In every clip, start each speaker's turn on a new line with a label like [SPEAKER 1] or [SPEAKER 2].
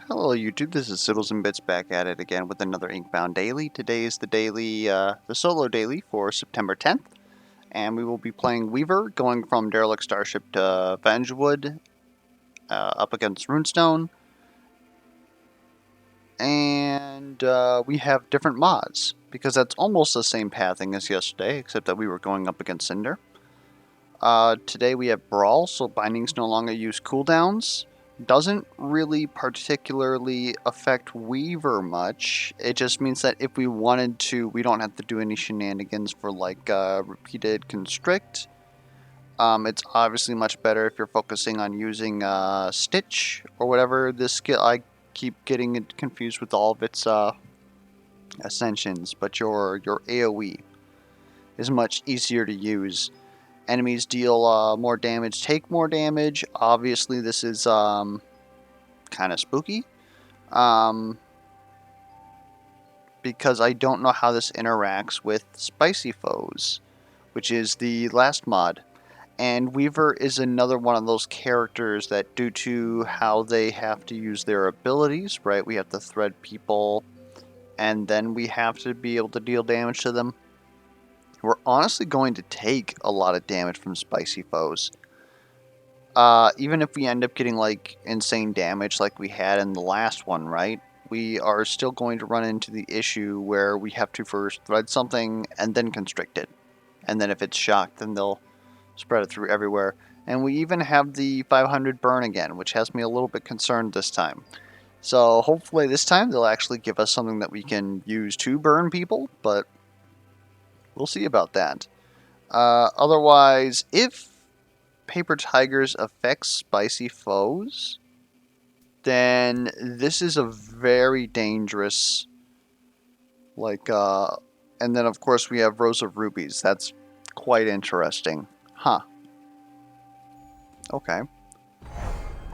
[SPEAKER 1] Hello YouTube, this is Siddles and Bits back at it again with another Inkbound daily. Today is the daily, the solo daily for September 10th, and we will be playing Weaver, going from Derelict Starship to Vengewood, up against Runestone, and we have different mods, because that's almost the same pathing as yesterday, except that we were going up against Cinder. Today we have Brawl, so bindings no longer use cooldowns. Doesn't really particularly affect Weaver much. It just means that if we wanted to, we don't have to do any shenanigans for like repeated constrict. It's obviously much better if you're focusing on using Stitch or whatever this skill. I keep getting it confused with all of its ascensions, but your AoE is much easier to use. Enemies deal more damage, take more damage. Obviously, this is kind of spooky. Because I don't know how this interacts with Spicy Foes, which is the last mod. And Weaver is another one of those characters that, due to how they have to use their abilities, right, we have to thread people, and then we have to be able to deal damage to them. We're honestly going to take a lot of damage from Spicy Foes. Even if we end up getting like insane damage like we had in the last one, right? We are still going to run into the issue where we have to first thread something and then constrict it. And then if it's shocked, then they'll spread it through everywhere. And we even have the 500 burn again, which has me a little bit concerned this time. So hopefully this time they'll actually give us something that we can use to burn people, but we'll see about that. Otherwise, if Paper Tigers affects Spicy Foes, then this is a very dangerous, and then of course we have Rose of Rubies. That's quite interesting. Huh. Okay.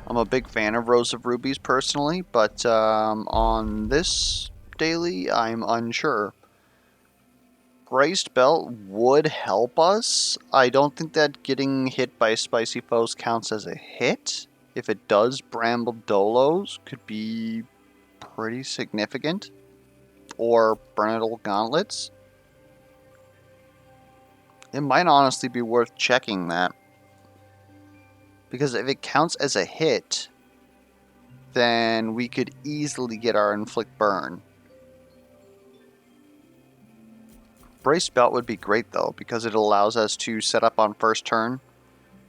[SPEAKER 1] I'm a big fan of Rose of Rubies personally, but on this daily, I'm unsure. Braced Belt would help us. I don't think that getting hit by Spicy Foes counts as a hit. If it does, Bramble Dolos could be pretty significant. Or Burnettle Gauntlets. It might honestly be worth checking that. Because if it counts as a hit, then we could easily get our Inflict Burn. Braced Belt would be great though, because it allows us to set up on first turn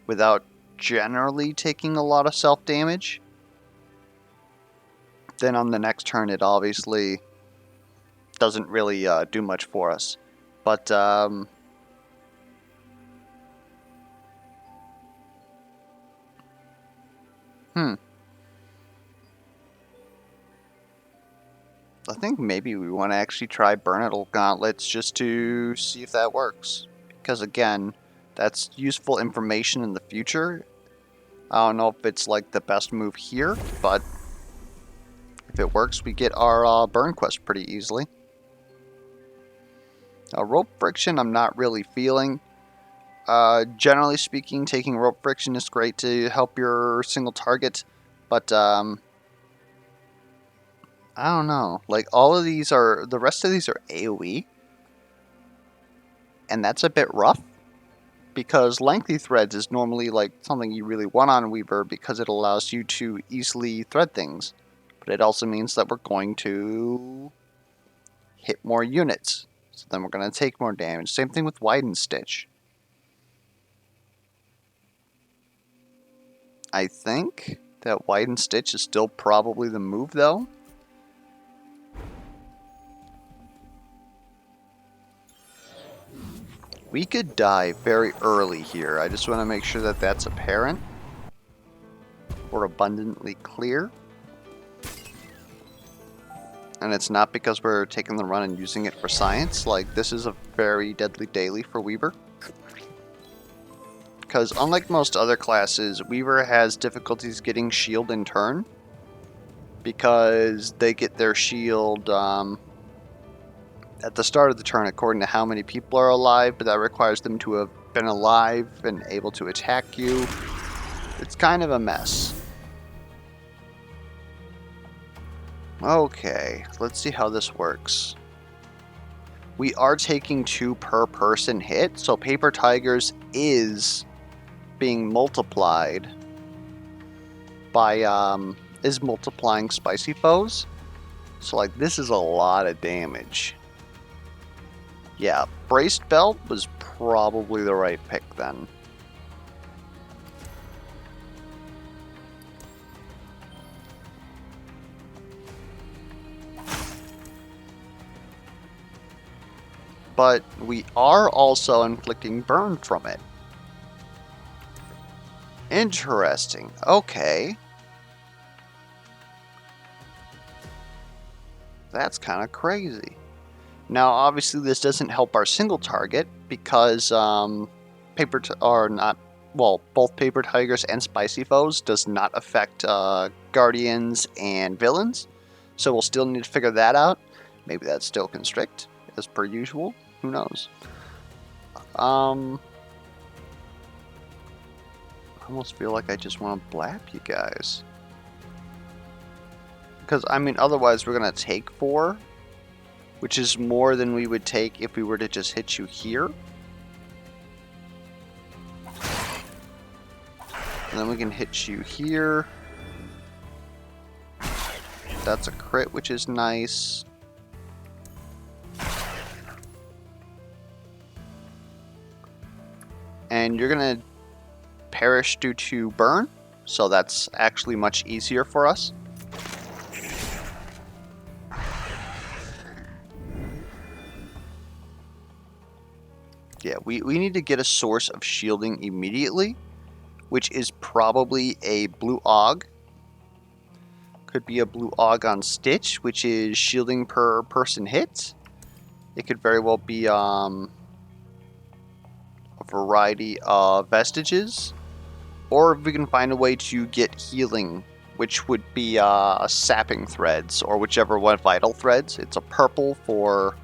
[SPEAKER 1] without generally taking a lot of self-damage. Then on the next turn it obviously doesn't really do much for us. But I think maybe we want to actually try Burnettle Gauntlets just to see if that works. Because again, that's useful information in the future. I don't know if it's like the best move here, but if it works, we get our burn quest pretty easily. Rope friction, I'm not really feeling. Generally speaking, taking rope friction is great to help your single target, but I don't know. Like, all of these are, the rest of these are AoE, and that's a bit rough, because lengthy threads is normally like something you really want on Weaver because it allows you to easily thread things. But it also means that we're going to hit more units. So then we're going to take more damage. Same thing with Widen Stitch. I think that Widen Stitch is still probably the move though. We could die very early here. I just want to make sure that that's apparent. We're abundantly clear. And it's not because we're taking the run and using it for science. Like, this is a very deadly daily for Weaver. Because unlike most other classes, Weaver has difficulties getting shield in turn. Because they get their shield at the start of the turn according to how many people are alive, but that requires them to have been alive and able to attack you. It's kind of a mess. Okay, let's see how this works. We are taking 2 per person hit, so Paper Tigers is being multiplied by, is multiplying Spicy Foes. So, like, this is a lot of damage. Yeah, Braced Belt was probably the right pick then. But we are also inflicting burn from it. Interesting. Okay. That's kind of crazy. Now, obviously, this doesn't help our single target because both Paper Tigers and Spicy Foes does not affect Guardians and Villains. So we'll still need to figure that out. Maybe that's still Constrict, as per usual. Who knows? I almost feel like I just want to blap you guys. Because, I mean, otherwise we're going to take 4, which is more than we would take if we were to just hit you here. And then we can hit you here. That's a crit, which is nice. And you're going to perish due to burn, so that's actually much easier for us. Yeah, we need to get a source of shielding immediately, which is probably a blue Aug. Could be a blue Aug on Stitch, which is shielding per person hit. It could very well be a variety of vestiges. Or if we can find a way to get healing, which would be sapping threads, or whichever one, vital threads. It's a purple for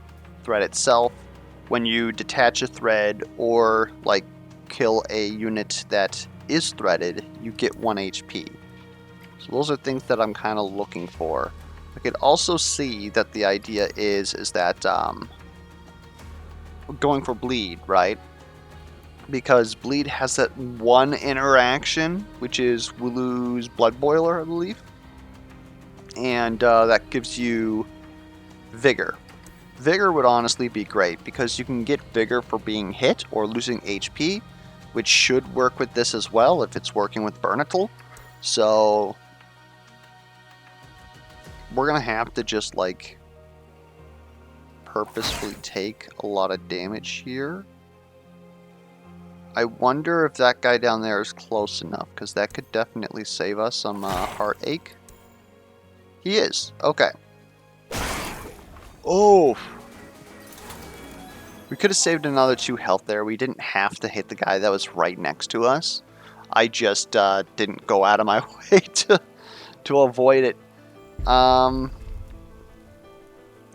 [SPEAKER 1] thread itself. When you detach a thread or like kill a unit that is threaded, you get 1 HP. So those are things that I'm kind of looking for. I could also see that the idea is that going for bleed, right? Because bleed has that one interaction, which is Wooloo's Blood Boiler, I believe. And that gives you Vigor. Vigor would honestly be great, because you can get Vigor for being hit or losing HP, which should work with this as well if it's working with Burnital. So we're going to have to just, like, purposefully take a lot of damage here. I wonder if that guy down there is close enough, because that could definitely save us some heartache. He is. Okay. Oh! We could have saved another 2 health there. We didn't have to hit the guy that was right next to us. I just didn't go out of my way to avoid it. Now,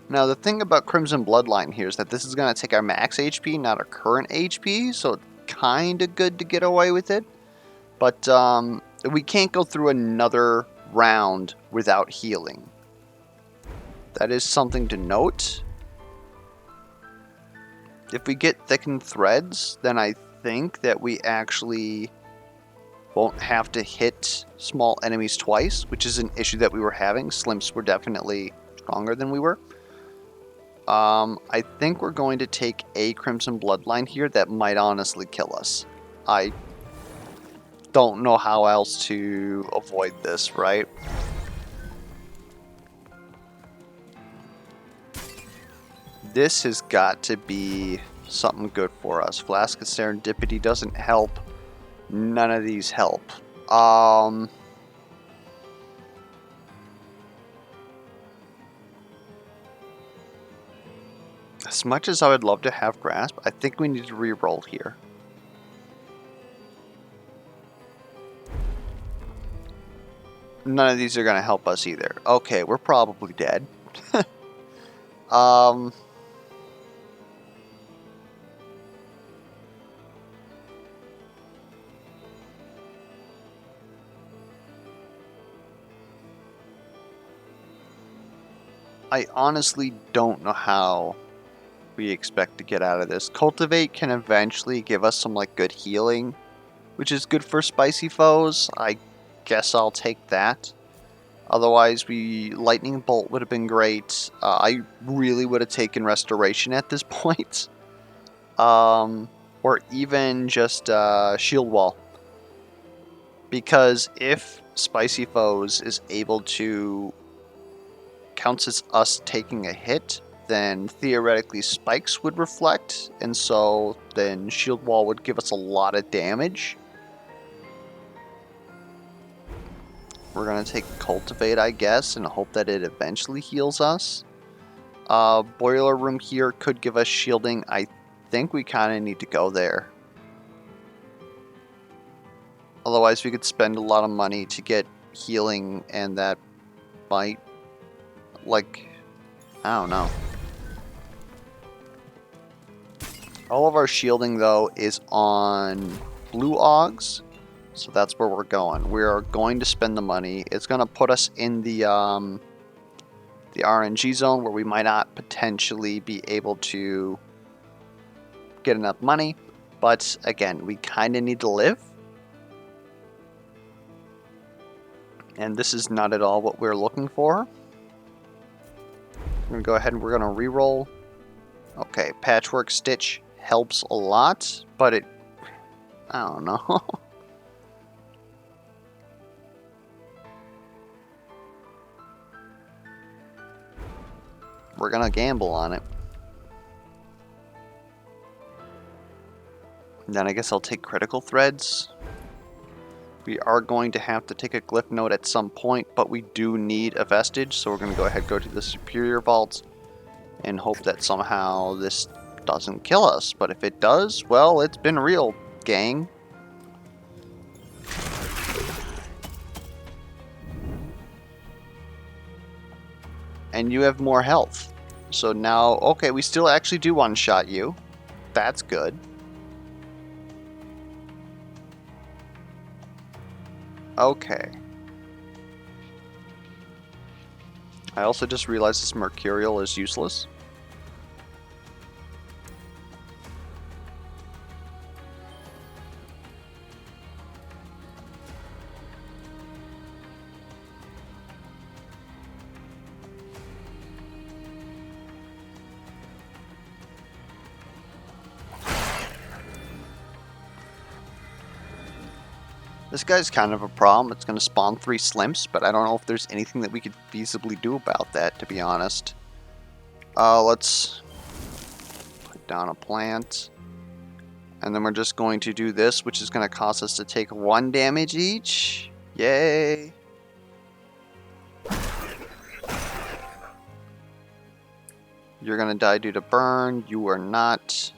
[SPEAKER 1] the thing about Crimson Bloodline here is that this is going to take our max HP, not our current HP, so it's kind of good to get away with it. But we can't go through another round without healing. That is something to note. If we get thickened threads, then I think that we actually won't have to hit small enemies twice, which is an issue that we were having. Slimps were definitely stronger than we were. I think we're going to take a Crimson Bloodline here that might honestly kill us. I don't know how else to avoid this, right? This has got to be something good for us. Flask of Serendipity doesn't help. None of these help. As much as I would love to have Grasp, I think we need to re-roll here. None of these are going to help us either. Okay, we're probably dead. I honestly don't know how we expect to get out of this. Cultivate can eventually give us some like good healing, which is good for spicy foes. I guess I'll take that. Otherwise, Lightning Bolt would have been great. I really would have taken Restoration at this point. Or even just Shield Wall. Because if Spicy Foes is able to counts as us taking a hit, then theoretically Spikes would reflect, and so then Shield Wall would give us a lot of damage. We're going to take Cultivate, I guess, and hope that it eventually heals us. Boiler Room here could give us shielding. I think we kind of need to go there. Otherwise, we could spend a lot of money to get healing, and that might, like, I don't know. All of our shielding, though, is on Blue Augs, so that's where we're going. We are going to spend the money. It's going to put us in the RNG zone where we might not potentially be able to get enough money, but again, we kind of need to live. And this is not at all what we're looking for. We're going to go ahead and we're going to reroll. Okay, Patchwork Stitch helps a lot, but it, I don't know. We're going to gamble on it. And then I guess I'll take Critical Threads. We are going to have to take a Glyph Note at some point, but we do need a Vestige, so we're going to go ahead and go to the Superior Vault and hope that somehow this doesn't kill us. But if it does, well, it's been real, gang. And you have more health. So now, okay, we still actually do one-shot you. That's good. Okay. I also just realized this Mercurial is useless. This guy's kind of a problem. It's going to spawn 3 Slimps, but I don't know if there's anything that we could feasibly do about that, to be honest. Let's put down a plant. And then we're just going to do this, which is going to cost us to take 1 damage each. Yay! You're going to die due to burn. You are not.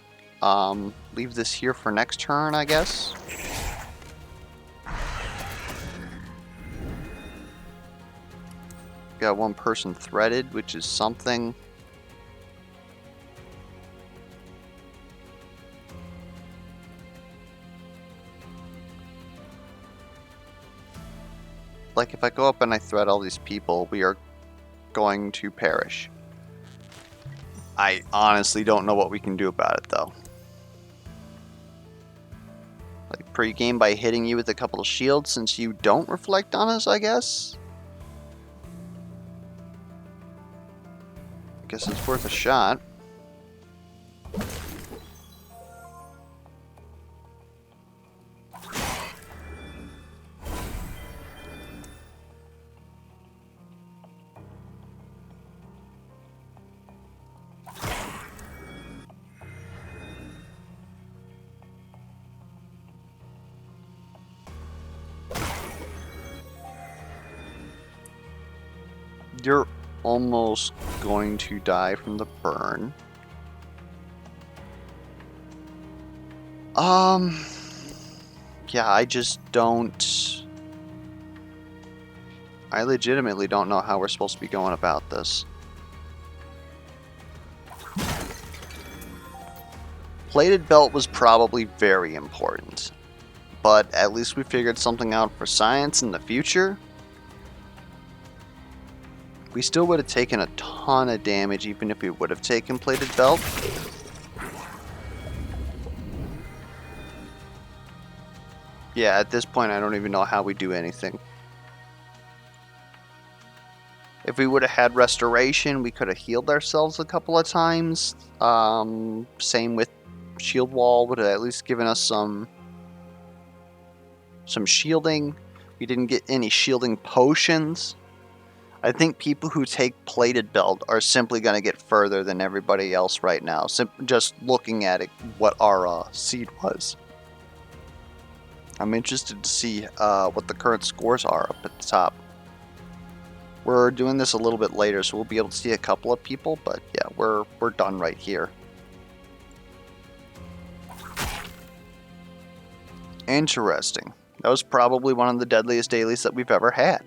[SPEAKER 1] Leave this here for next turn, I guess. Got 1 person threaded, which is something. Like, if I go up and I thread all these people, we are going to perish. I honestly don't know what we can do about it, though. Like, pre-game by hitting you with a couple of shields since you don't reflect on us, I guess? Guess it's worth a shot. You're almost going to die from the burn. Yeah, I just don't. I legitimately don't know how we're supposed to be going about this. Plated Belt was probably very important, but at least we figured something out for science in the future. We still would have taken a ton of damage even if we would have taken plated belt. Yeah, at this point I don't even know how we do anything. If we would have had restoration, we could have healed ourselves a couple of times. Same with shield wall, would have at least given us some shielding. We didn't get any shielding potions. I think people who take plated belt are simply going to get further than everybody else right now. Just looking at it, what our seed was. I'm interested to see what the current scores are up at the top. We're doing this a little bit later, so we'll be able to see a couple of people, but yeah, we're done right here. Interesting. That was probably one of the deadliest dailies that we've ever had.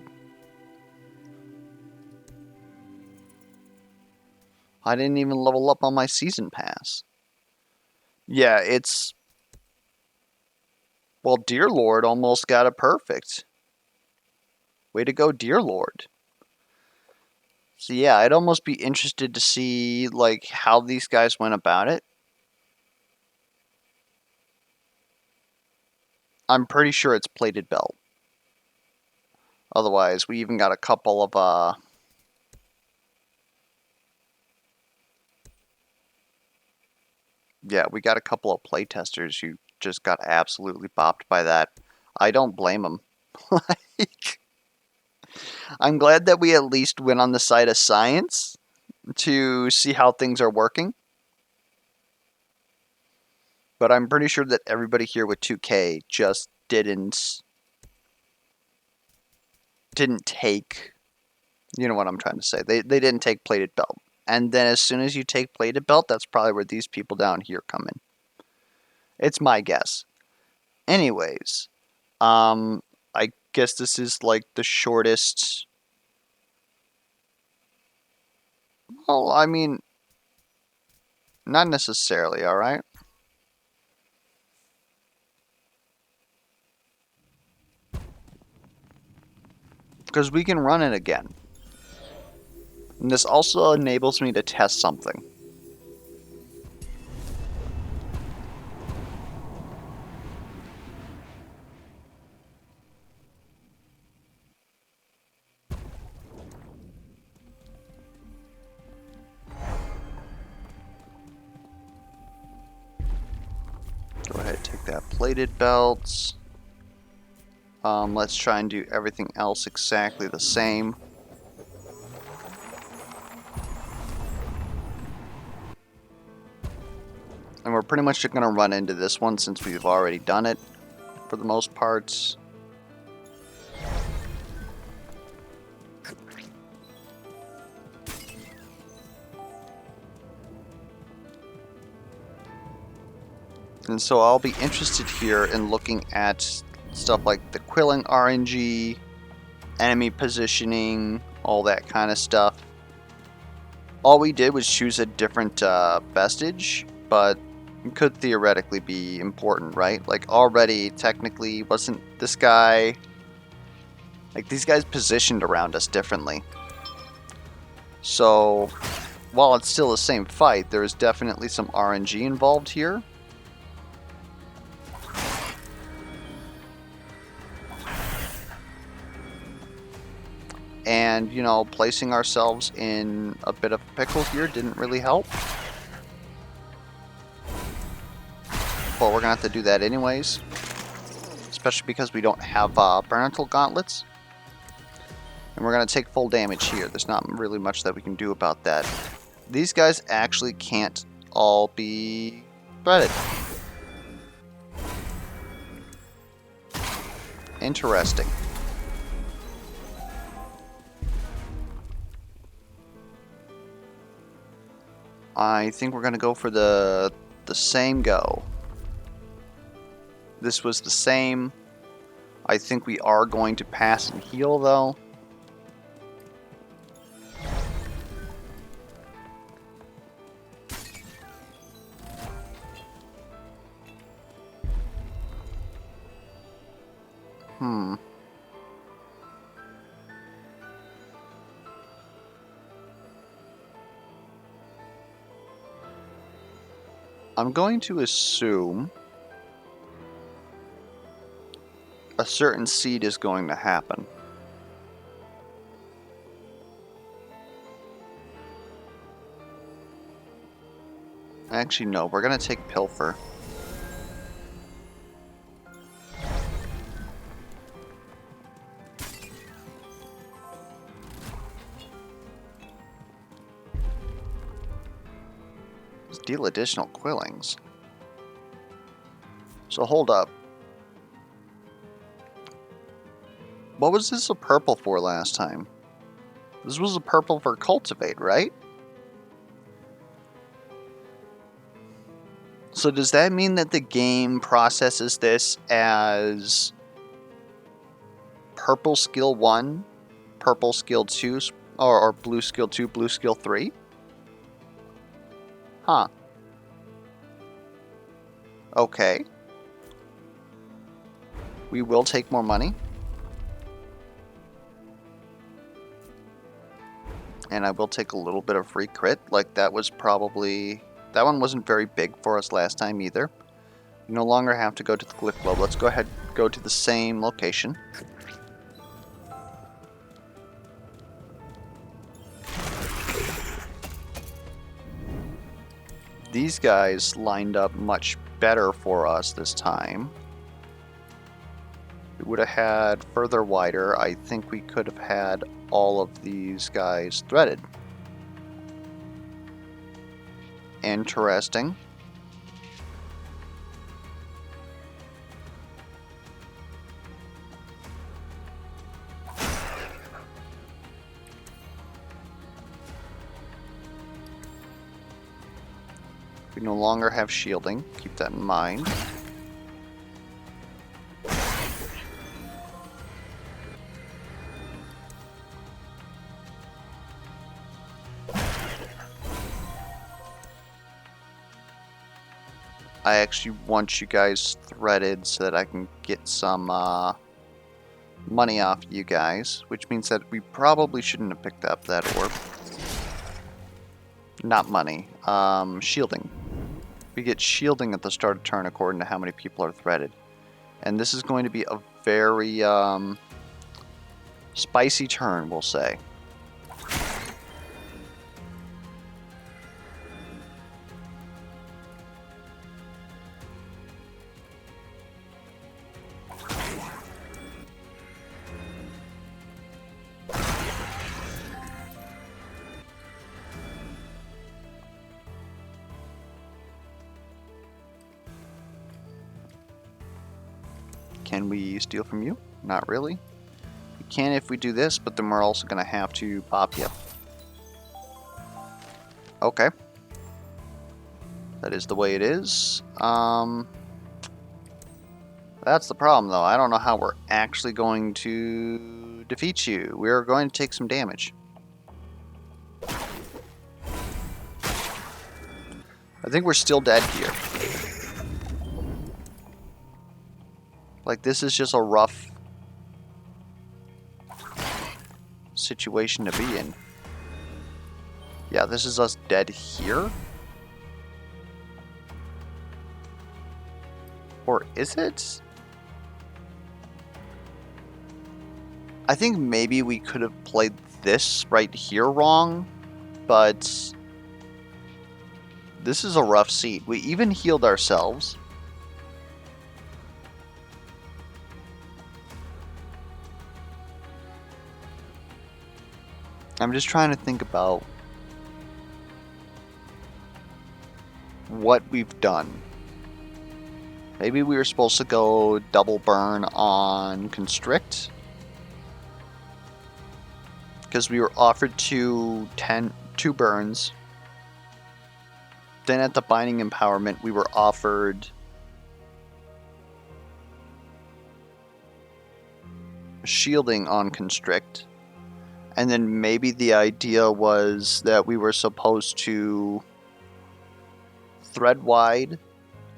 [SPEAKER 1] I didn't even level up on my season pass. Yeah, it's... Well, Dear Lord almost got it perfect. Way to go, Dear Lord. So yeah, I'd almost be interested to see like how these guys went about it. I'm pretty sure it's plated belt. Otherwise, we even got a couple of yeah, we got a couple of playtesters who just got absolutely bopped by that. I don't blame them. Like, I'm glad that we at least went on the side of science to see how things are working. But I'm pretty sure that everybody here with 2K just didn't take, you know what I'm trying to say. They didn't take plated belt. And then as soon as you take plated belt, that's probably where these people down here come in. It's my guess. Anyways, I guess this is like the shortest. Well, I mean, not necessarily, alright? Because we can run it again. And this also enables me to test something. Go ahead, take that plated belt. Let's try and do everything else exactly the same. And we're pretty much going to run into this one since we've already done it for the most part. And so I'll be interested here in looking at stuff like the quilling RNG, enemy positioning, all that kind of stuff. All we did was choose a different vestige, but it could theoretically be important, right? Like already, technically, wasn't this guy... Like these guys positioned around us differently. So, while it's still the same fight, there is definitely some RNG involved here. And, you know, placing ourselves in a bit of a pickle here didn't really help. But we're going to have to do that anyways. Especially because we don't have parental gauntlets. And we're going to take full damage here. There's not really much that we can do about that. These guys actually can't all be threaded. Interesting. I think we're going to go for the same go. This was the same. I think we are going to pass and heal, though. I'm going to assume a certain seed is going to happen. Actually, no, we're going to take Pilfer. Deal additional quillings. So hold up. What was this a purple for last time? This was a purple for cultivate, right? So does that mean that the game processes this as purple skill 1, purple skill 2, or blue skill 2, blue skill 3? Huh. Okay. We will take more money. And I will take a little bit of free crit. Like, that was probably... That one wasn't very big for us last time either. We no longer have to go to the Glyph Globe. Let's go ahead and go to the same location. These guys lined up much better for us this time. We would have had further wider. I think we could have had all of these guys threaded. Interesting. We no longer have shielding. Keep that in mind. I actually want you guys threaded so that I can get some money off you guys, which means that we probably shouldn't have picked up that orb. Not money, shielding. We get shielding at the start of turn according to how many people are threaded. And this is going to be a very spicy turn, we'll say. Can we steal from you? Not really. We can if we do this, but then we're also going to have to pop you. Okay. That is the way it is. That's the problem, though. I don't know how we're actually going to defeat you. We're going to take some damage. I think we're still dead here. Like, this is just a rough situation to be in. Yeah, this is us dead here? Or is it? I think maybe we could have played this right here wrong, but this is a rough seat. We even healed ourselves. I'm just trying to think about what we've done. Maybe we were supposed to go double burn on Constrict, because we were offered two burns. Then at the Binding Empowerment, we were offered shielding on Constrict. And then maybe the idea was that we were supposed to thread wide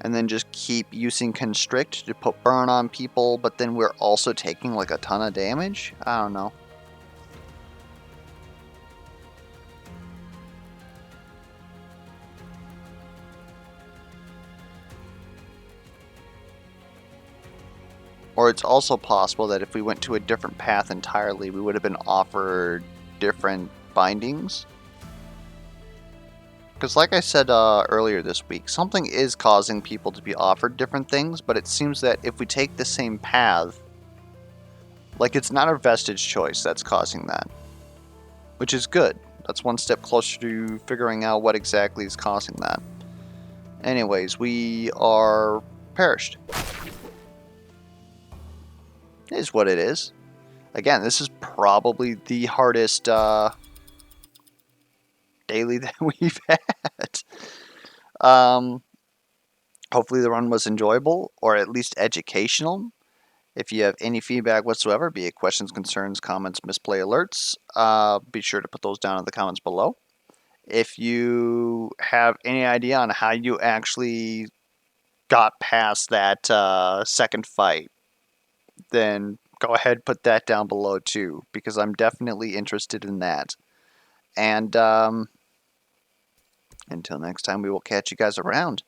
[SPEAKER 1] and then just keep using Constrict to put burn on people, but then we're also taking like a ton of damage? I don't know. Or it's also possible that if we went to a different path entirely, we would have been offered different bindings. Because like I said earlier this week, something is causing people to be offered different things, but it seems that if we take the same path, like it's not a vestige choice that's causing that. Which is good. That's one step closer to figuring out what exactly is causing that. Anyways, we are perished. It is what it is. Again, this is probably the hardest daily that we've had. Hopefully the run was enjoyable, or at least educational. If you have any feedback whatsoever, be it questions, concerns, comments, misplay alerts, be sure to put those down in the comments below. If you have any idea on how you actually got past that second fight, then go ahead, put that down below too, because I'm definitely interested in that. And until next time, we will catch you guys around.